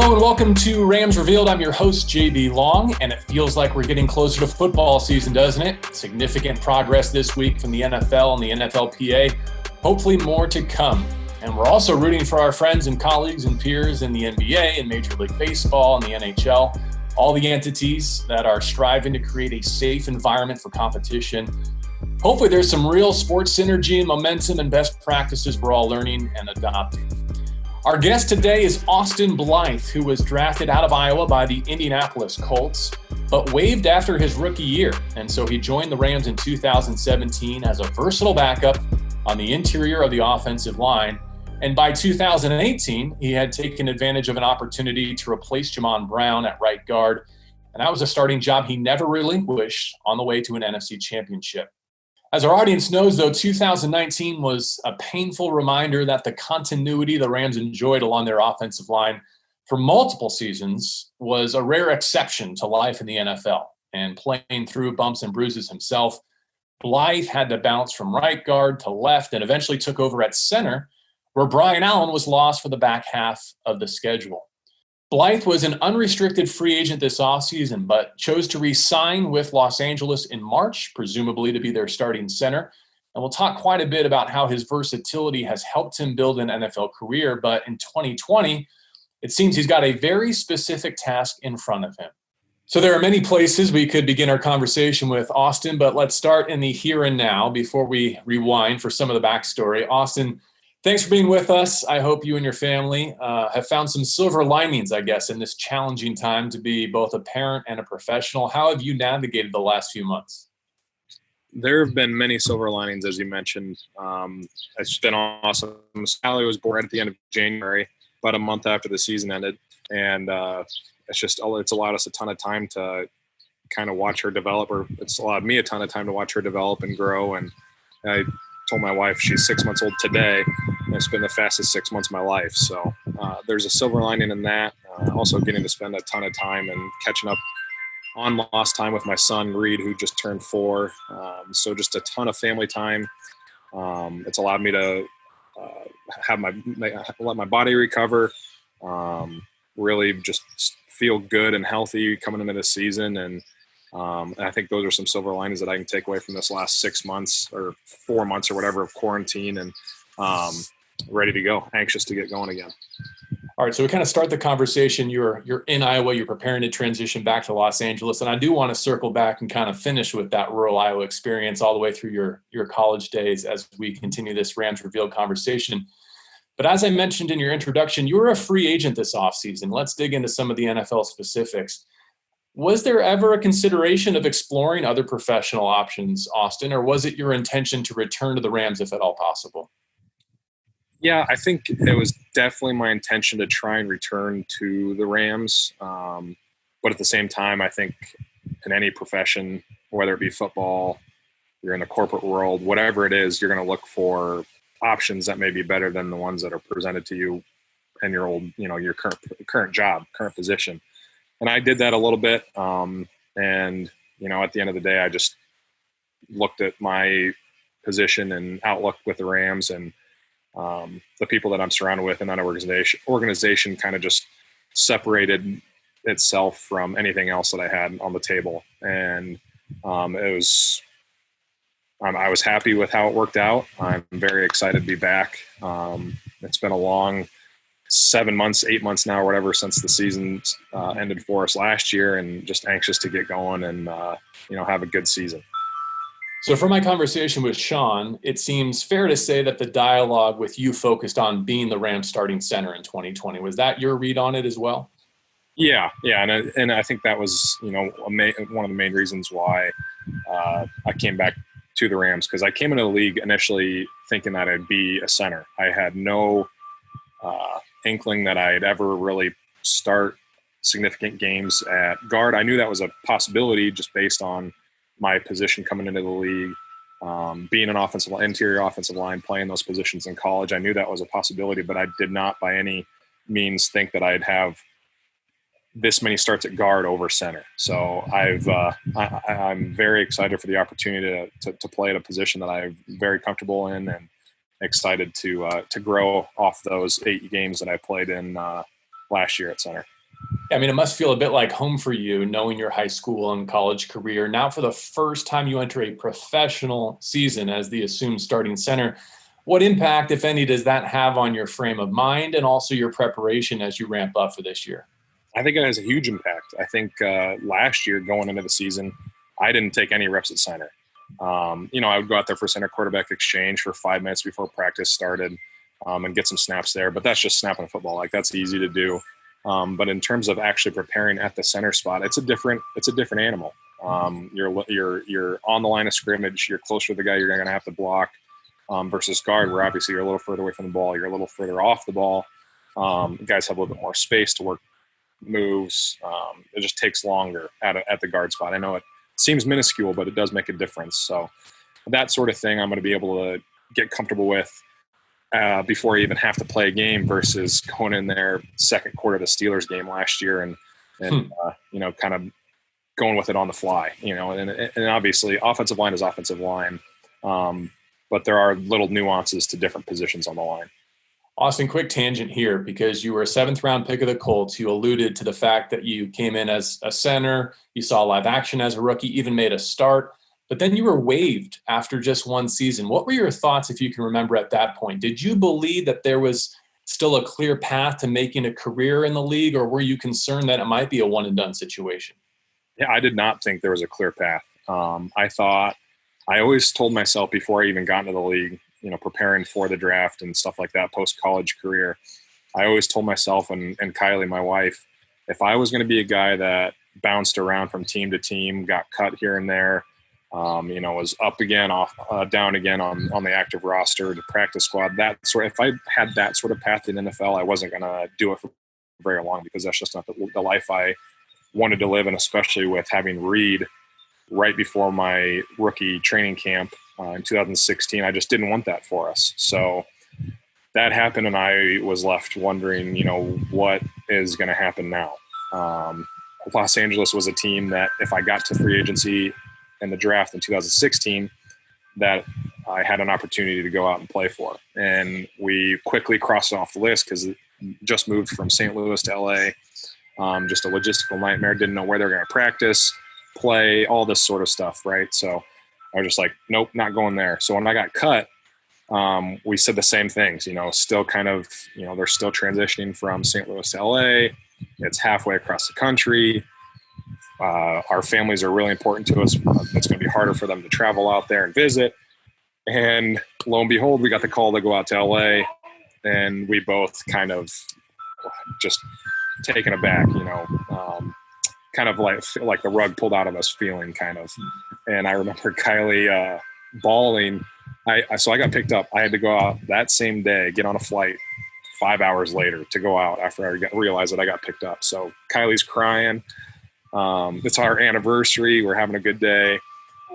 Hello and welcome to Rams Revealed. I'm your host, JB Long, and it feels like we're getting closer to football season, doesn't it? Significant progress this week from the NFL and the NFLPA. Hopefully more to come. And we're also rooting for our friends and colleagues and peers in the NBA and Major League Baseball and the NHL, all the entities that are striving to create a safe environment for competition. Hopefully there's some real sports synergy and momentum and best practices we're all learning and adopting. Our guest today is Austin Blythe, who was drafted out of Iowa by the Indianapolis Colts, but waived after his rookie year. And so he joined the Rams in 2017 as a versatile backup on the interior of the offensive line. And by 2018, he had taken advantage of an opportunity to replace Jamon Brown at right guard. And that was a starting job he never relinquished on the way to an NFC Championship. As our audience knows, though, 2019 was a painful reminder that the continuity the Rams enjoyed along their offensive line for multiple seasons was a rare exception to life in the NFL. And playing through bumps and bruises himself, Blythe had to bounce from right guard to left and eventually took over at center, where Brian Allen was lost for the back half of the schedule. Blythe was an unrestricted free agent this offseason, but chose to re-sign with Los Angeles in March, presumably to be their starting center. And we'll talk quite a bit about how his versatility has helped him build an NFL career. But in 2020, it seems he's got a very specific task in front of him. So there are many places we could begin our conversation with Austin, but let's start in the here and now before we rewind for some of the backstory. Austin, thanks for being with us. I hope you and your family have found some silver linings, I guess, in this challenging time to be both a parent and a professional. How have you navigated the last few months? There have been many silver linings, as you mentioned. It's been awesome. Sally was born at the end of January, about a month after the season ended. And it's allowed us a ton of time to kind of watch her develop, or it's allowed me a ton of time to watch her develop and grow. And I told my wife she's 6 months old today, and it's been the fastest 6 months of my life. So there's a silver lining in that. Also getting to spend a ton of time and catching up on lost time with my son, Reed, who just turned 4. So just a ton of family time. It's allowed me to let my body recover, really just feel good and healthy coming into this season. And I think those are some silver linings that I can take away from this last 6 months or 4 months or whatever of quarantine, and ready to go, anxious to get going again. All right, so we kind of start the conversation. You're in Iowa, you're preparing to transition back to Los Angeles, and I do want to circle back and kind of finish with that rural Iowa experience all the way through your college days as we continue this Rams Revealed conversation. But as I mentioned in your introduction, you were a free agent this offseason. Let's dig into some of the NFL specifics. Was there ever a consideration of exploring other professional options, Austin, or was it your intention to return to the Rams if at all possible? Yeah, I think it was definitely my intention to try and return to the Rams. But at the same time, I think in any profession, whether it be football, you're in the corporate world, whatever it is, you're going to look for options that may be better than the ones that are presented to you in your your current job, current position. And I did that a little bit. And, at the end of the day, I just looked at my position and outlook with the Rams and the people that I'm surrounded with in that organization kind of just separated itself from anything else that I had on the table. And I was happy with how it worked out. I'm very excited to be back. It's been a long 7 months, 8 months now, or whatever, since the season ended for us last year, and just anxious to get going and, have a good season. So from my conversation with Sean, it seems fair to say that the dialogue with you focused on being the Rams starting center in 2020. Was that your read on it as well? Yeah. And I think that was, one of the main reasons why I came back to the Rams, because I came into the league initially thinking that I'd be a center. I had no inkling that I'd ever really start significant games at guard. I knew that was a possibility just based on my position coming into the league, being an interior offensive line, playing those positions in college. I knew that was a possibility, but I did not by any means think that I'd have this many starts at guard over center. So I'm very excited for the opportunity to play at a position that I'm very comfortable in, and excited to grow off those 8 games that I played in last year at center. I mean, it must feel a bit like home for you, knowing your high school and college career. Now, for the first time you enter a professional season as the assumed starting center, what impact, if any, does that have on your frame of mind and also your preparation as you ramp up for this year? I think it has a huge impact. I think last year going into the season, I didn't take any reps at center. I would go out there for center quarterback exchange for 5 minutes before practice started and get some snaps there. But that's just snapping a football. Like, that's easy to do. But in terms of actually preparing at the center spot, it's a different animal. You're on the line of scrimmage. You're closer to the guy you're going to have to block versus guard, where obviously you're a little further away from the ball. You're a little further off the ball. Guys have a little bit more space to work moves. It just takes longer at the guard spot. I know it seems minuscule, but it does make a difference. So that sort of thing I'm going to be able to get comfortable with before I even have to play a game versus going in there second quarter of the Steelers game last year and kind of going with it on the fly, and obviously offensive line is offensive line. But there are little nuances to different positions on the line. Austin, quick tangent here, because you were a 7th-round pick of the Colts. You alluded to the fact that you came in as a center. You saw live action as a rookie, even made a start. But then you were waived after just one season. What were your thoughts, if you can remember, at that point? Did you believe that there was still a clear path to making a career in the league, or were you concerned that it might be a one-and-done situation? Yeah, I did not think there was a clear path. I always told myself before I even got into the league, preparing for the draft and stuff like that, post-college career, I always told myself and Kylie, my wife, if I was going to be a guy that bounced around from team to team, got cut here and there, was up again, off, down again on the active roster, the practice squad, if I had that sort of path in NFL, I wasn't going to do it for very long, because that's just not the life I wanted to live, and especially with having Reed right before my rookie training camp in 2016. I just didn't want that for us. So that happened, and I was left wondering, what is going to happen now? Los Angeles was a team that if I got to free agency in the draft in 2016, that I had an opportunity to go out and play for. And we quickly crossed it off the list because it just moved from St. Louis to LA. Just a logistical nightmare. Didn't know where they were going to practice, play, all this sort of stuff, right? So I was just like, nope, not going there. So when I got cut, we said the same things, still kind of, they're still transitioning from St. Louis to LA. It's halfway across the country. Our families are really important to us. It's going to be harder for them to travel out there and visit. And lo and behold, we got the call to go out to LA, and we both kind of just taken aback, kind of like the rug pulled out of us feeling, kind of. And I remember Kylie bawling. So I got picked up. I had to go out that same day, get on a flight 5 hours later to go out after I realized that I got picked up. So Kylie's crying. It's our anniversary. We're having a good day.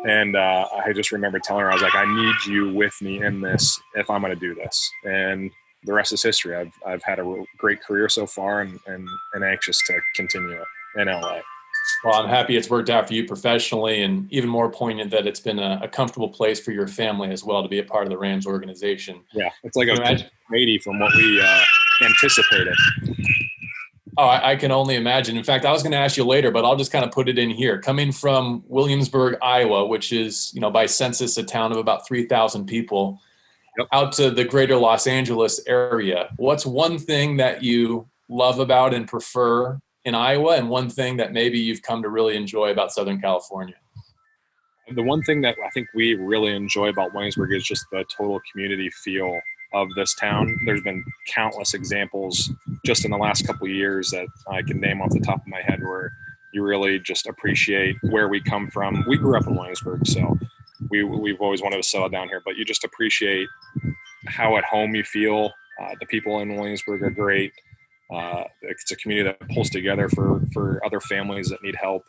And I just remember telling her, I was like, I need you with me in this if I'm going to do this. And the rest is history. I've had a great career so far and anxious to continue it in LA. Well, I'm happy it's worked out for you professionally, and even more poignant that it's been a comfortable place for your family as well to be a part of the Rams organization. Yeah, it's like a 80 from what we anticipated. Oh, I can only imagine. In fact, I was going to ask you later, but I'll just kind of put it in here. Coming from Williamsburg, Iowa, which is, by census a town of about 3,000 people, yep, out to the greater Los Angeles area, what's one thing that you love about and prefer in Iowa, and one thing that maybe you've come to really enjoy about Southern California? The one thing that I think we really enjoy about Williamsburg is just the total community feel of this town. There's been countless examples just in the last couple of years that I can name off the top of my head where you really just appreciate where we come from. We grew up in Williamsburg, so we've always wanted to settle down here, but you just appreciate how at home you feel. The people in Williamsburg are great. It's a community that pulls together for other families that need help.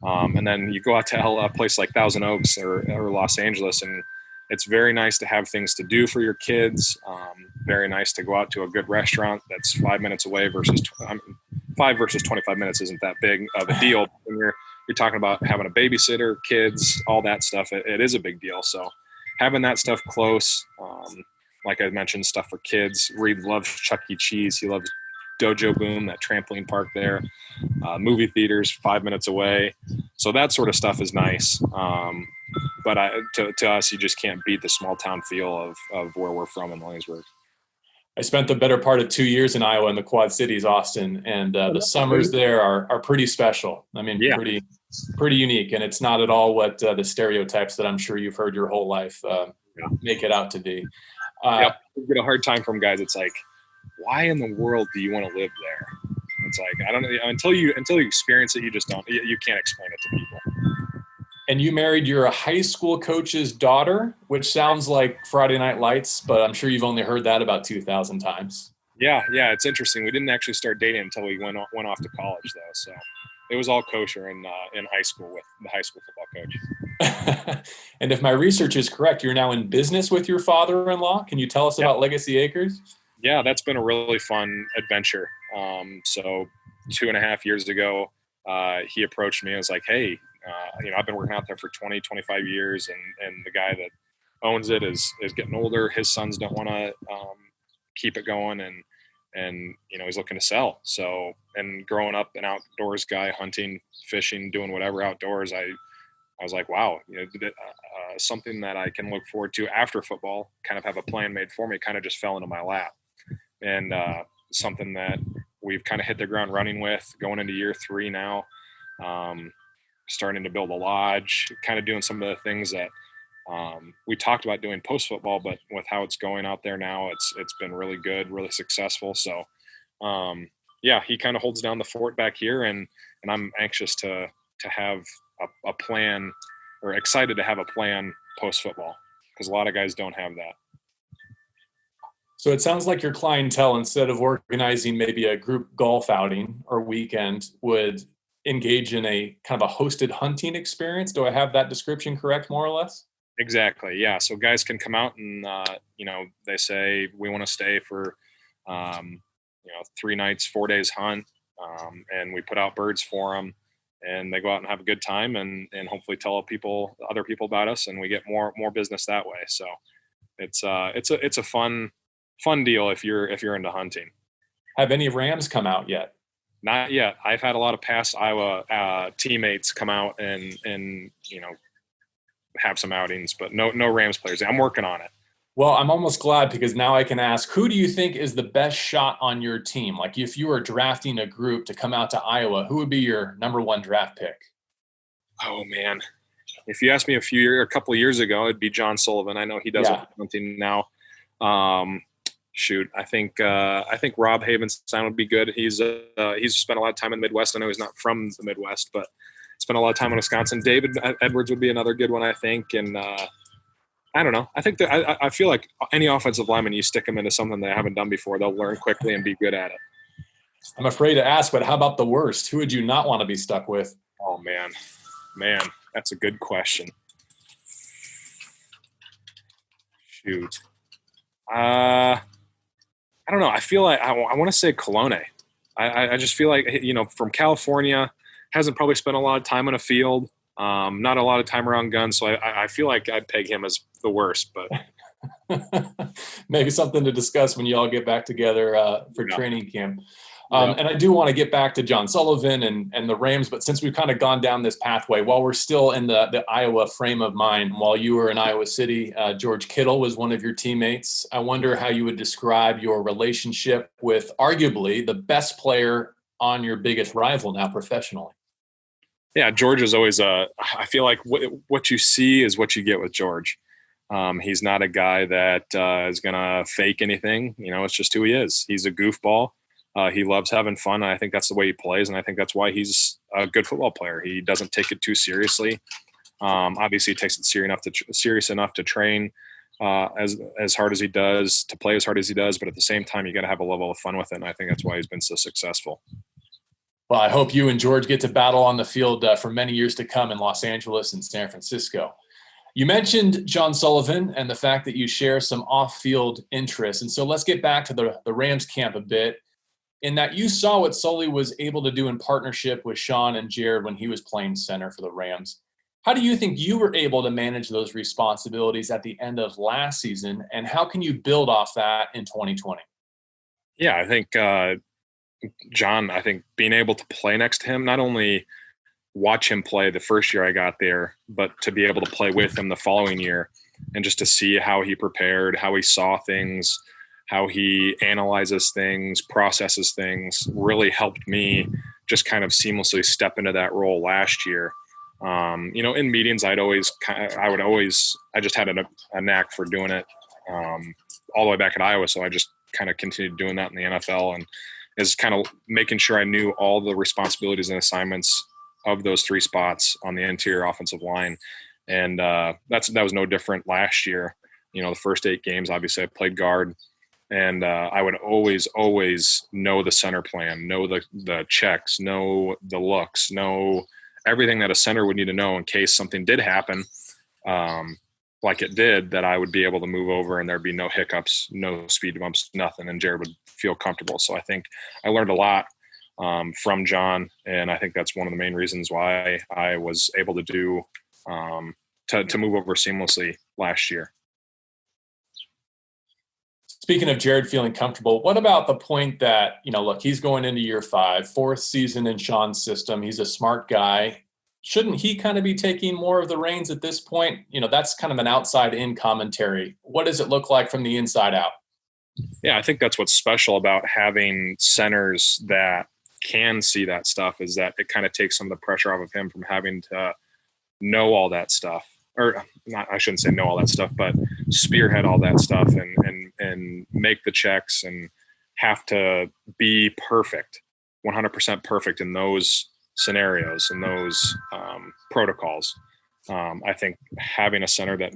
And then you go out to a place like Thousand Oaks or Los Angeles, and it's very nice to have things to do for your kids. Very nice to go out to a good restaurant that's 5 minutes away versus 5 versus 25 minutes isn't that big of a deal. When you're talking about having a babysitter, kids, all that stuff, it is a big deal. So having that stuff close, like I mentioned, stuff for kids. Reed loves Chuck E. Cheese. He loves Dojo Boom, that trampoline park there, movie theaters 5 minutes away. So that sort of stuff is nice. But to us, you just can't beat the small town feel of where we're from in Williamsburg. I spent the better part of 2 years in Iowa in the Quad Cities, Austin, and the summers there are pretty special. I mean, yeah. pretty unique, and it's not at all what the stereotypes that I'm sure you've heard your whole life make it out to be. Yep. You get a hard time from guys. It's like, why in the world do you want to live there? It's like, I don't know, until you experience it, you just don't. You can't explain it to people. And you married your high school coach's daughter, which sounds like Friday Night Lights, but I'm sure you've only heard that about 2,000 times. Yeah, it's interesting. We didn't actually start dating until we went off to college, though. So it was all kosher in high school with the high school football coach. And if my research is correct, you're now in business with your father-in-law. Can you tell us about Legacy Acres? Yeah, that's been a really fun adventure. So 2.5 years ago, he approached me and was like, hey, I've been working out there for 20, 25 years, and the guy that owns it is getting older. His sons don't want to keep it going, and he's looking to sell. So, and growing up an outdoors guy, hunting, fishing, doing whatever outdoors, I was like, wow, something that I can look forward to after football, kind of have a plan made for me, kind of just fell into my lap. And something that we've kind of hit the ground running with, going into year 3 now, starting to build a lodge, kind of doing some of the things that we talked about doing post-football, but with how it's going out there now, it's been really good, really successful. So, he kind of holds down the fort back here, and I'm anxious to have a plan, or excited to have a plan post-football, because a lot of guys don't have that. So it sounds like your clientele, instead of organizing maybe a group golf outing or weekend, would engage in a kind of a hosted hunting experience. Do I have that description correct, more or less? Exactly. Yeah. So guys can come out and, they say, we want to stay for, 3 nights, 4 days hunt. And we put out birds for them, and they go out and have a good time, and hopefully tell other people about us, and we get more business that way. So it's a fun deal if you're into hunting. Have any Rams come out yet? Not yet. I've had a lot of past Iowa teammates come out and have some outings, but no Rams players. I'm working on it. Well, I'm almost glad, because now I can ask, who do you think is the best shot on your team? Like, if you were drafting a group to come out to Iowa, who would be your number 1 draft pick? Oh man, if you asked me a couple of years ago, it'd be John Sullivan. I know he does hunting now. I think Rob Havenstein would be good. He's spent a lot of time in the Midwest. I know he's not from the Midwest, but spent a lot of time in Wisconsin. David Edwards would be another good one, I think. And I don't know. I think that I feel like any offensive lineman, you stick them into something they haven't done before, they'll learn quickly and be good at it. I'm afraid to ask, but how about the worst? Who would you not want to be stuck with? Oh man, that's a good question. Shoot. I don't know. I feel like I want to say Colone. I just feel like, from California, hasn't probably spent a lot of time on a field, not a lot of time around guns. So I feel like I'd peg him as the worst, but maybe something to discuss when you all get back together for training camp. And I do want to get back to John Sullivan and the Rams, but since we've kind of gone down this pathway, while we're still in the Iowa frame of mind, while you were in Iowa City, George Kittle was one of your teammates. I wonder how you would describe your relationship with arguably the best player on your biggest rival now professionally. Yeah, George is always I feel like what you see is what you get with George. He's not a guy that is going to fake anything. It's just who he is. He's a goofball. He loves having fun. And I think that's the way he plays, and I think that's why he's a good football player. He doesn't take it too seriously. Obviously, he takes it serious enough to train as hard as he does, to play as hard as he does. But at the same time, you got to have a level of fun with it, and I think that's why he's been so successful. Well, I hope you and George get to battle on the field for many years to come in Los Angeles and San Francisco. You mentioned John Sullivan and the fact that you share some off-field interests. And so let's get back to the Rams camp a bit, in that you saw what Sully was able to do in partnership with Sean and Jared when he was playing center for the Rams. How do you think you were able to manage those responsibilities at the end of last season, and how can you build off that in 2020? Yeah, I think John, I think being able to play next to him, not only watch him play the first year I got there, but to be able to play with him the following year and just to see how he prepared, how he saw things, how he analyzes things, processes things, really helped me just kind of seamlessly step into that role last year. In meetings, I just had a knack for doing it all the way back at Iowa. So I just kind of continued doing that in the NFL and is kind of making sure I knew all the responsibilities and assignments of those three spots on the interior offensive line. And that was no different last year. The first 8 games, obviously I played guard, and I would always know the center plan, know the checks, know the looks, know everything that a center would need to know in case something did happen, like it did, that I would be able to move over and there'd be no hiccups, no speed bumps, nothing, and Jared would feel comfortable. So I think I learned a lot from John, and I think that's one of the main reasons why I was able to do to move over seamlessly last year. Speaking of Jared feeling comfortable, what about the point that, look, he's going into year 5, 4th season in Sean's system. He's a smart guy. Shouldn't he kind of be taking more of the reins at this point? That's kind of an outside-in commentary. What does it look like from the inside out? Yeah, I think that's what's special about having centers that can see that stuff, is that it kind of takes some of the pressure off of him from having to know all that stuff. Or not, I shouldn't say know all that stuff, but spearhead all that stuff and make the checks and have to be perfect, 100% perfect in those scenarios and those protocols. I think having a center that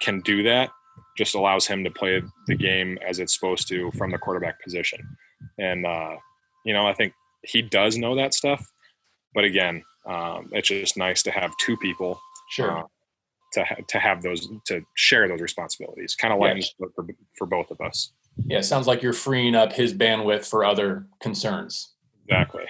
can do that just allows him to play the game as it's supposed to from the quarterback position. And, I think he does know that stuff, but again, it's just nice to have 2 people to have those, to share those responsibilities, kind of like for both of us. Yeah. It sounds like you're freeing up his bandwidth for other concerns. Exactly.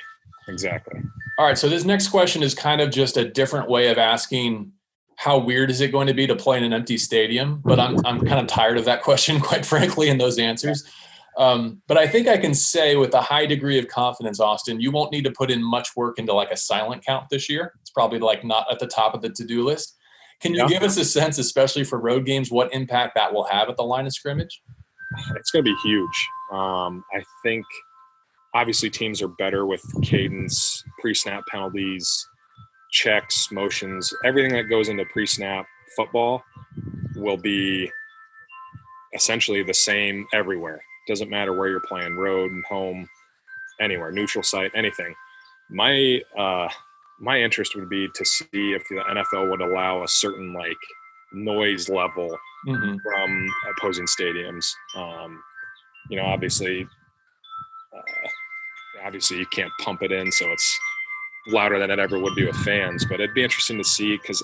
All right. So this next question is kind of just a different way of asking, how weird is it going to be to play in an empty stadium? But I'm kind of tired of that question, quite frankly, and those answers. But I think I can say with a high degree of confidence, Austin, you won't need to put in much work into like a silent count this year. It's probably like not at the top of the to-do list. Can you give us a sense, especially for road games, what impact that will have at the line of scrimmage? It's going to be huge. I think obviously teams are better with cadence, pre-snap penalties, checks, motions, everything that goes into pre-snap football will be essentially the same everywhere. Doesn't matter where you're playing, road and home, anywhere, neutral site, anything. My interest would be to see if the NFL would allow a certain noise level from opposing stadiums. Obviously you can't pump it in, so it's louder than it ever would be with fans. But it'd be interesting to see, because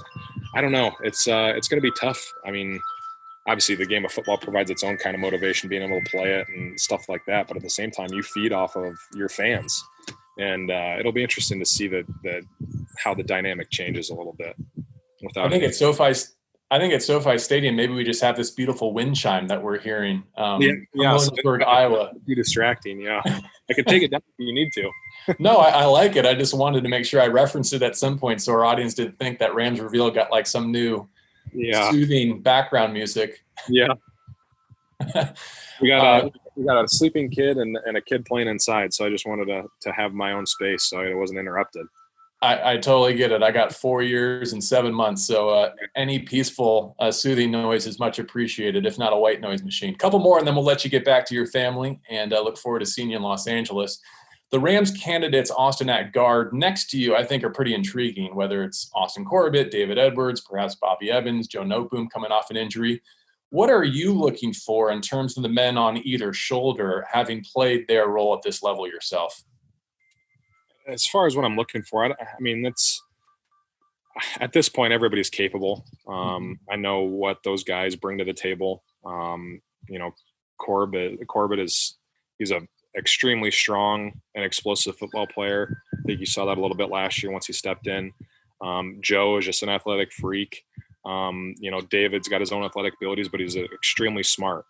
I don't know, it's going to be tough. I mean, obviously the game of football provides its own kind of motivation, being able to play it and stuff like that. But at the same time, you feed off of your fans. And it'll be interesting to see how the dynamic changes a little bit. I think at SoFi Stadium, maybe we just have this beautiful wind chime that we're hearing. Williamsburg, Iowa. It'd be distracting, yeah. I could take it down if you need to. No, I like it. I just wanted to make sure I referenced it at some point so our audience didn't think that Rams Reveal got like some new soothing background music. Yeah. We got a sleeping kid and a kid playing inside, so I just wanted to have my own space so it wasn't interrupted. I totally get it. I got 4 years and 7 months, so any peaceful, soothing noise is much appreciated, if not a white noise machine. Couple more, and then we'll let you get back to your family, and look forward to seeing you in Los Angeles. The Rams candidates, Austin, at guard next to you, I think are pretty intriguing, whether it's Austin Corbett, David Edwards, perhaps Bobby Evans, Joe Noteboom coming off an injury. What are you looking for in terms of the men on either shoulder, having played their role at this level yourself? As far as what I'm looking for, I mean, that's at this point, everybody's capable. I know what those guys bring to the table. Corbett he's a extremely strong and explosive football player. I think you saw that a little bit last year once he stepped in. Joe is just an athletic freak. David's got his own athletic abilities, but he's extremely smart.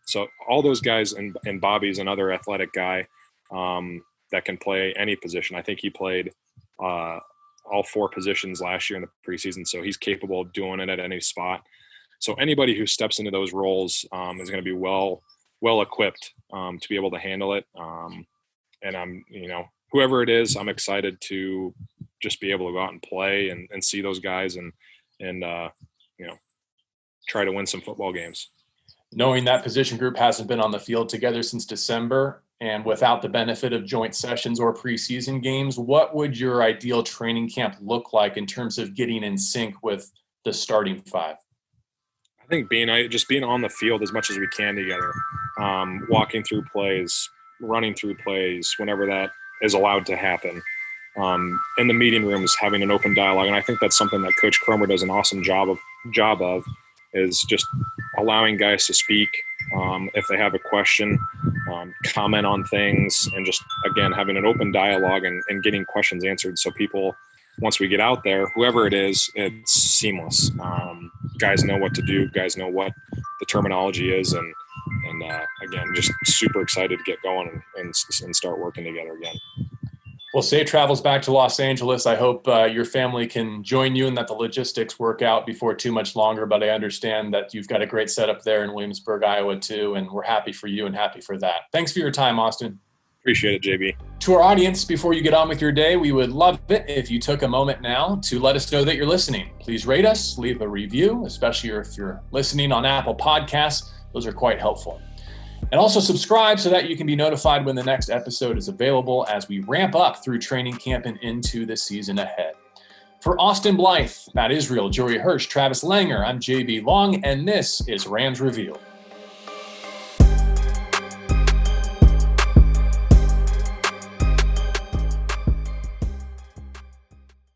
So all those guys, and Bobby's another athletic guy. that can play any position. I think he played all 4 positions last year in the preseason, so he's capable of doing it at any spot. So anybody who steps into those roles is going to be well equipped to be able to handle it. And I'm, whoever it is, I'm excited to just be able to go out and play and see those guys and try to win some football games. Knowing that position group hasn't been on the field together since December and without the benefit of joint sessions or preseason games, what would your ideal training camp look like in terms of getting in sync with the starting 5? I think being on the field as much as we can together, walking through plays, running through plays, whenever that is allowed to happen. In the meeting rooms, having an open dialogue. And I think that's something that Coach Cromer does an awesome job of is just allowing guys to speak if they have a question, comment on things, and just, again, having an open dialogue and getting questions answered. So people, once we get out there, whoever it is, it's seamless. Guys know what to do. Guys know what the terminology is. And again, just super excited to get going and start working together again. Well, safe travels back to Los Angeles. I hope your family can join you and that the logistics work out before too much longer. But I understand that you've got a great setup there in Williamsburg, Iowa, too. And we're happy for you and happy for that. Thanks for your time, Austin. Appreciate it, JB. To our audience, before you get on with your day, we would love it if you took a moment now to let us know that you're listening. Please rate us, leave a review, especially if you're listening on Apple Podcasts. Those are quite helpful. And also subscribe so that you can be notified when the next episode is available as we ramp up through training camp and into the season ahead. For Austin Blythe, Matt Israel, Jory Hirsch, Travis Langer, I'm JB Long, and this is Rams Revealed.